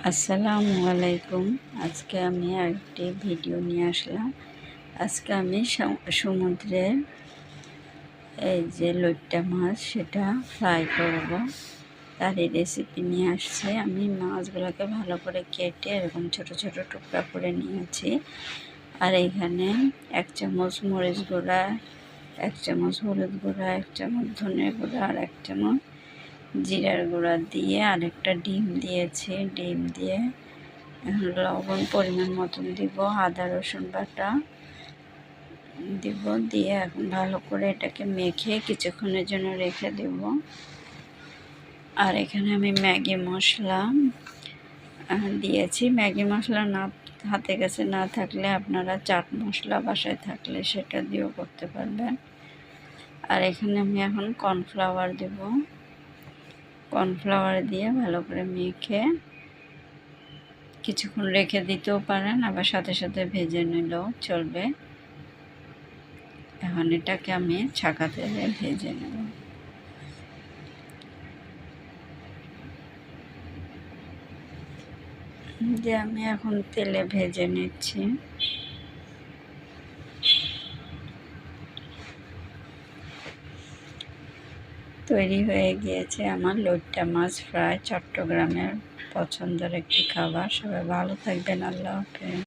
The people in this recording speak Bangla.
আসসালামু আলাইকুম। আজকে আমি আরেকটি ভিডিও নিয়ে আসলাম। আজকে আমি সমুদ্রের এই যে লইট্টা মাছ সেটা ফ্রাই করব, তারই রেসিপি নিয়ে আসছি। আমি মাছগুলোকে ভালো করে কেটে এরকম ছোট ছোট টুকরা করে নিয়েছি। আর এখানে 1 চামচ মরিচ গুঁড়া, 1 চামচ হলুদ গুঁড়া, 1 চামচ ধনে গুঁড়া আর 1 চামচ জিরার গুঁড়া দিয়ে আরেকটা ডিম দিয়েছি। ডিম দিয়ে লবণ পরিমাণ মতন দিব, আদা রসুন বাটা দিব, দিয়ে এখন ভালো করে এটাকে মেখে কিছুক্ষণের জন্য রেখে দেব। আর এখানে আমি ম্যাগি মশলা দিয়েছি। ম্যাগি মশলা হাতে কাছে না থাকলে আপনারা চাট মশলা বাসায় থাকলে সেটা দিয়েও করতে পারবেন। আর এখানে আমি এখন কর্নফ্লাওয়ার দেব। কর্নফ্লাওয়ার দিয়ে ভালো করে মেখে কিছুক্ষণ রেখে দিতেও পারেন, আবার সাথে সাথে ভেজে নিলেও চলবে। এখন এটাকে আমি ছাঁকা তেলে ভেজে নেব। যে আমি এখন তেলে ভেজে নিচ্ছি। তৈরি হয়ে গিয়েছে আমার লইট্টা মাছ ফ্রাই, চট্টগ্রামের পছন্দের একটি খাবার। সবাই ভালো থাকবেন। আল্লাহ হাফেজ।